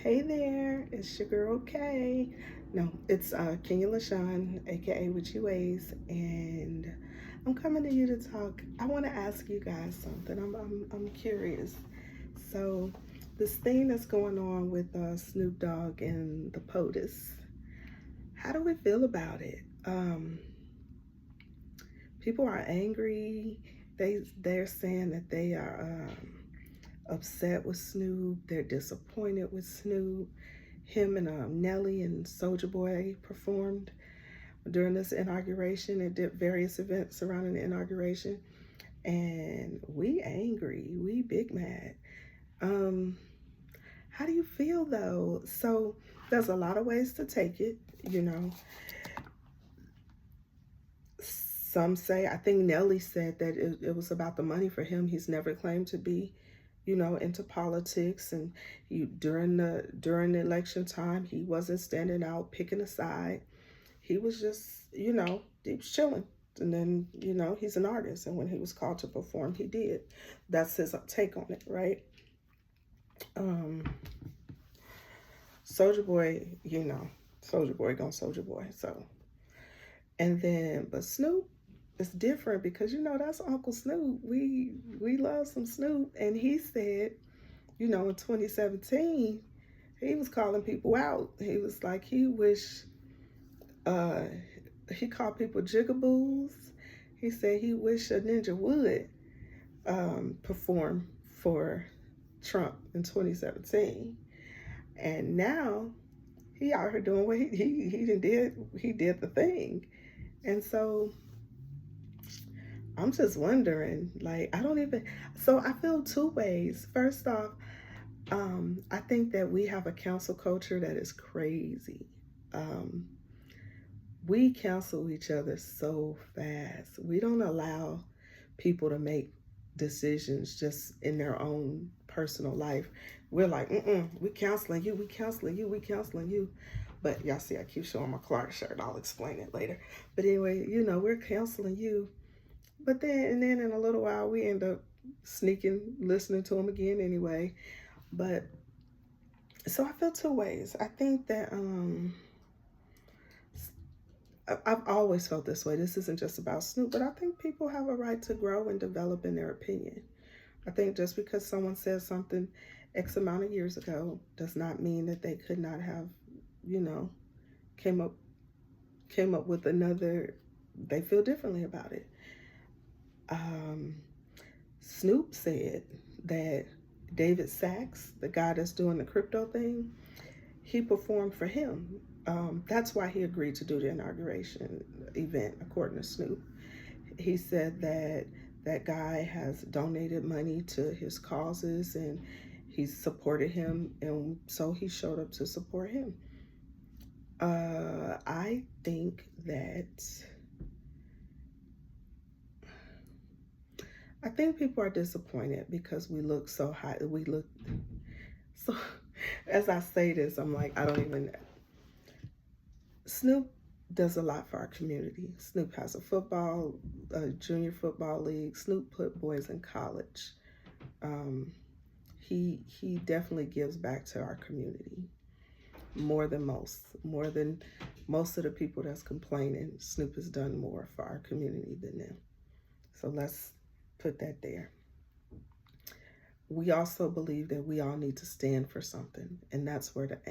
Hey there, it's your girl Kay. No, it's Kenya LaShawn, aka Witchy Ways, and I'm coming to you to talk. I want to ask you guys something. I'm curious. So, this thing that's going on with Snoop Dogg and the POTUS, how do we feel about it? People are angry. They're saying that they are upset with Snoop. They're disappointed with Snoop. Him and Nelly and Soldier Boy performed during this inauguration and did various events surrounding the inauguration. And we angry, we big mad. Um, how do you feel though? So there's a lot of ways to take it, you know. Some say, I think Nelly said that it was about the money for him. He's never claimed to be, into politics, and during the election time, he wasn't standing out picking a side. He was just, he was chilling. And then, he's an artist, and when he was called to perform, he did. That's his take on it, right? Um, Soldier Boy, Soldier Boy gonna Soldier Boy. So, and then, but Snoop is different because that's Uncle Snoop. We love some Snoop, and he said, in 2017, he was calling people out. He was like, uh, he called people jigaboos. He said he wished a ninja would perform for Trump in 2017, and now he out here doing what he did the thing, and so I'm just wondering, like, I don't even, so I feel two ways. First off, I think that we have a cancel culture that is crazy. Um, we cancel each other so fast. We don't allow people to make decisions just in their own personal life. We're like, we canceling you, we canceling you, we canceling you. But y'all see, I keep showing my Clark shirt. I'll explain it later. But anyway, we're canceling you. But then in a little while, we end up sneaking, listening to them again anyway. But so I feel two ways. I think that I've always felt this way. This isn't just about Snoop, but I think people have a right to grow and develop in their opinion. I think just because someone said something X amount of years ago does not mean that they could not have, you know, came up with another. They feel differently about it. Um, Snoop said that David Sachs, the guy that's doing the crypto thing, he performed for him. That's why he agreed to do the inauguration event, according to Snoop. He said that that guy has donated money to his causes and he supported him, and so he showed up to support him. I think that I think people are disappointed because we look so high. We look so. As I say this, I'm like, I don't even. Snoop does a lot for our community. Snoop has a junior football league. Snoop put boys in college. Um, he definitely gives back to our community more than most of the people that's complaining. Snoop has done more for our community than them. So let's put that there. We also believe that we all need to stand for something, and that's where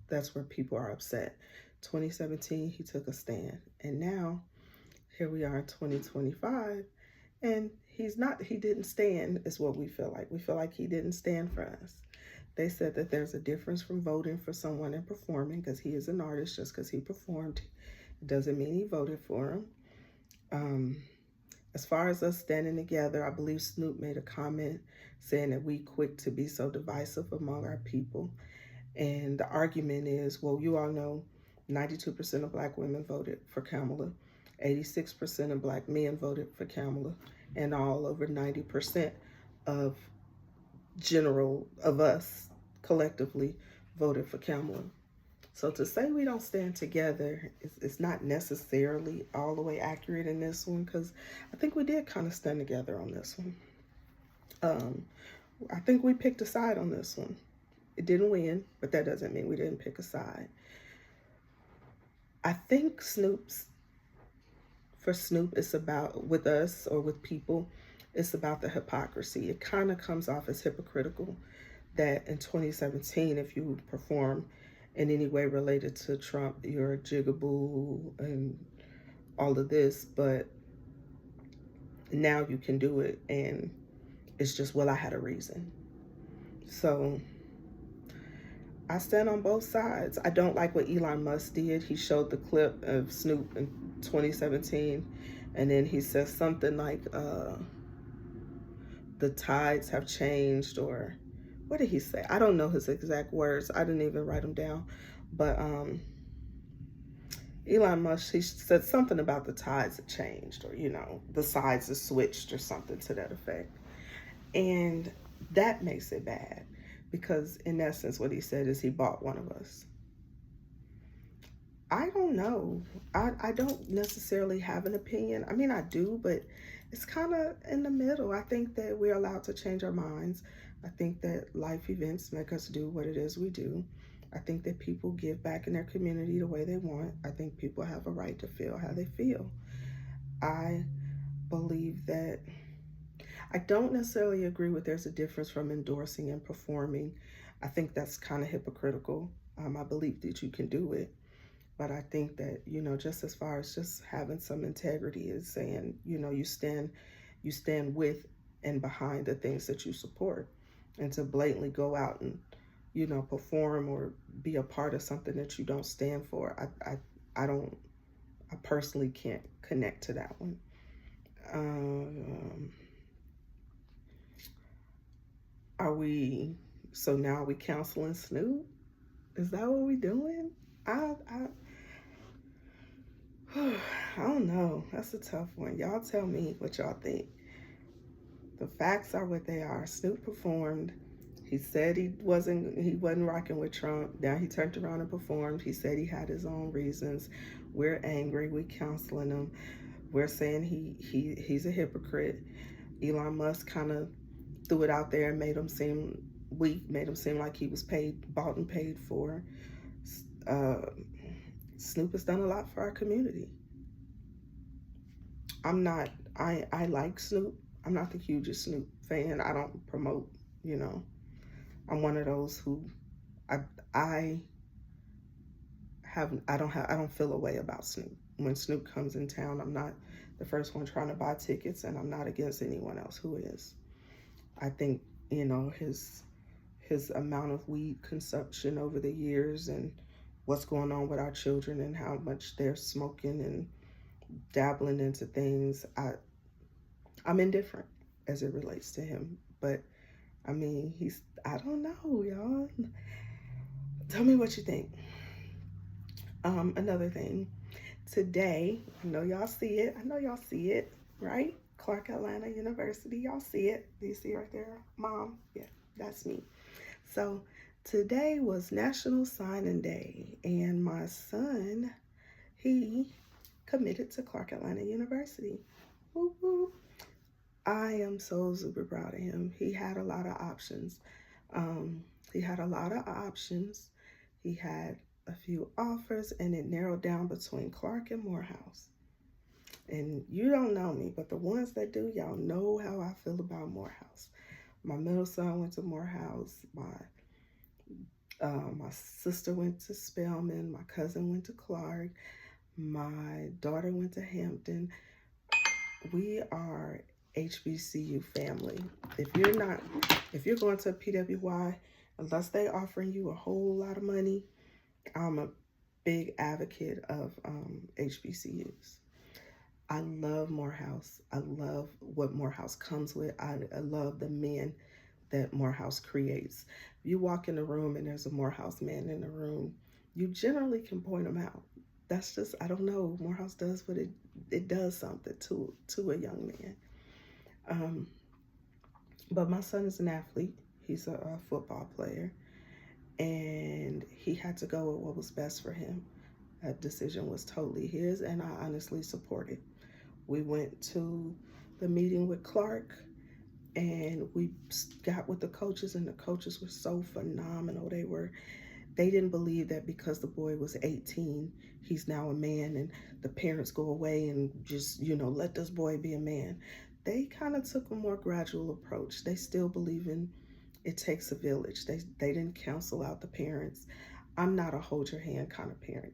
that's where people are upset. 2017, he took a stand, and now here we are in 2025, and he didn't stand, is what we feel like. We feel like he didn't stand for us. They said that there's a difference from voting for someone and performing, because he is an artist. Just because he performed, it doesn't mean he voted for him. As far as us standing together, I believe Snoop made a comment saying that we quick to be so divisive among our people. And the argument is, well, you all know 92% of black women voted for Kamala, 86% of black men voted for Kamala, and all over 90% of of us collectively voted for Kamala. So to say we don't stand together is not necessarily all the way accurate in this one, because I think we did kind of stand together on this one. I think we picked a side on this one. It didn't win, but that doesn't mean we didn't pick a side. I think for Snoop, it's about, with us or with people, it's about the hypocrisy. It kind of comes off as hypocritical that in 2017, if you perform in any way related to Trump, you're a jigaboo and all of this, but now you can do it, and it's just, well, I had a reason. So I stand on both sides. I don't like what Elon Musk did. He showed the clip of Snoop in 2017, and then he says something like, the tides have changed, or what did he say? I don't know his exact words. I didn't even write them down. But Elon Musk, he said something about the tides have changed, or, the sides have switched, or something to that effect. And that makes it bad, because in essence, what he said is he bought one of us. I don't know. I don't necessarily have an opinion. I mean, I do, but it's kind of in the middle. I think that we're allowed to change our minds. I think that life events make us do what it is we do. I think that people give back in their community the way they want. I think people have a right to feel how they feel. I believe that I don't necessarily agree with there's a difference from endorsing and performing. I think that's kind of hypocritical. I believe that you can do it. But I think that, just as far as just having some integrity is saying, you stand with and behind the things that you support. And to blatantly go out and, perform or be a part of something that you don't stand for, I personally can't connect to that one. So now are we counseling Snoop? Is that what we doing? I don't know. That's a tough one. Y'all tell me what y'all think. The facts are what they are. Snoop performed. He said he wasn't rocking with Trump. Now he turned around and performed. He said he had his own reasons. We're angry. We counseling him. We're saying he's a hypocrite. Elon Musk kind of threw it out there and made him seem weak, made him seem like he was bought and paid for. Snoop has done a lot for our community. I like Snoop. I'm not the hugest Snoop fan. I don't promote, I'm one of those who I don't feel a way about Snoop. When Snoop comes in town, I'm not the first one trying to buy tickets, and I'm not against anyone else who is. I think, his amount of weed consumption over the years and what's going on with our children and how much they're smoking and dabbling into things, I'm indifferent as it relates to him. But I mean, I don't know, y'all. Tell me what you think. Another thing, today, I know y'all see it, right? Clark Atlanta University, y'all see it. Do you see right there? Mom, yeah, that's me. So today was National Signing Day, and my son, he committed to Clark Atlanta University. Woo-hoo. I am so super proud of him. He had a lot of options. He had a few offers, and it narrowed down between Clark and Morehouse. And you don't know me, but the ones that do, y'all know how I feel about Morehouse. My middle son went to Morehouse. My sister went to Spelman. My cousin went to Clark. My daughter went to Hampton. We are HBCU family. If you're going to a PWI, unless they offering you a whole lot of money, I'm a big advocate of HBCUs. I love Morehouse. I love what Morehouse comes with. I love the men that Morehouse creates. If you walk in the room and there's a Morehouse man in the room, you generally can point them out. That's just, I don't know, Morehouse does what it does something to a young man. But my son is an athlete. He's a football player, and he had to go with what was best for him. That decision was totally his, and I honestly support it. We went to the meeting with Clark, And we got with the coaches, and the coaches were so phenomenal. They didn't believe that because the boy was 18, he's now a man, and the parents go away and just, let this boy be a man. They kind of took a more gradual approach. They still believe in it takes a village. They didn't cancel out the parents. I'm not a hold your hand kind of parent,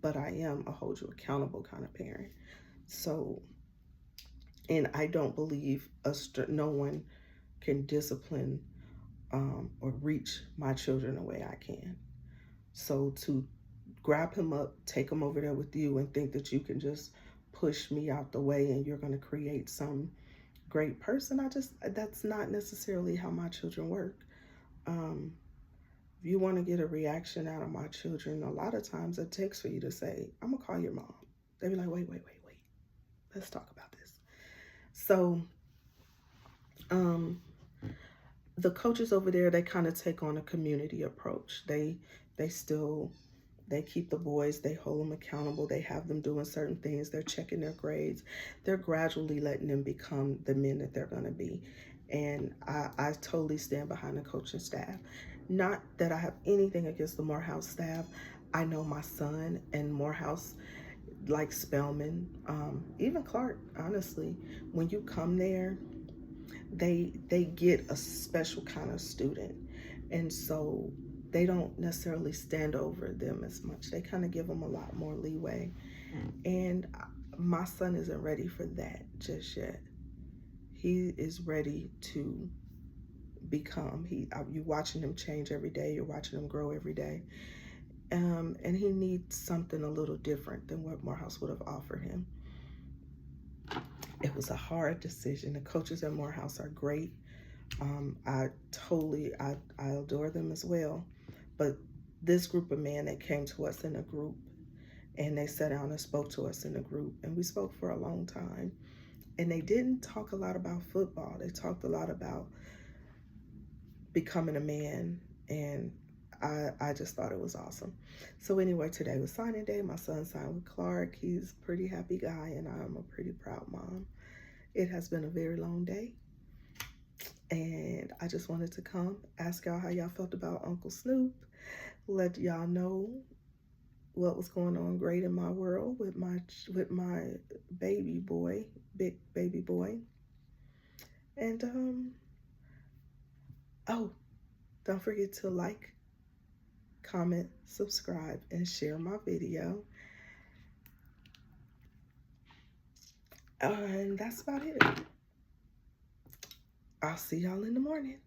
but I am a hold you accountable kind of parent. So, and I don't believe no one can discipline or reach my children the way I can. So to grab him up, take him over there with you, and think that you can just push me out the way and you're going to create some great person, that's not necessarily how my children work. If you want to get a reaction out of my children, a lot of times it takes for you to say, I'm going to call your mom. They be like, wait. Let's talk about this. So, the coaches over there, they kind of take on a community approach. They keep the boys, they hold them accountable, they have them doing certain things, they're checking their grades, they're gradually letting them become the men that they're going to be. And I totally stand behind the coaching staff. Not that I have anything against the Morehouse staff. I know my son and Morehouse, like Spelman, even Clark, honestly, when you come there, they get a special kind of student. And so they don't necessarily stand over them as much. They kind of give them a lot more leeway. And my son isn't ready for that just yet. He is ready to become. You're watching him change every day. You're watching him grow every day. And he needs something a little different than what Morehouse would have offered him. It was a hard decision. The coaches at Morehouse are great. I adore them as well. But this group of men that came to us in a group, and they sat down and spoke to us in a group, and we spoke for a long time. And they didn't talk a lot about football. They talked a lot about becoming a man, and I just thought it was awesome. So anyway, today was signing day. My son signed with Clark. He's a pretty happy guy, and I'm a pretty proud mom. It has been a very long day, and I just wanted to come ask y'all how y'all felt about Uncle Snoop, let y'all know what was going on great in my world with my baby boy, big baby boy. And oh, don't forget to like, comment, subscribe, and share my video. And that's about it. I'll see y'all in the morning.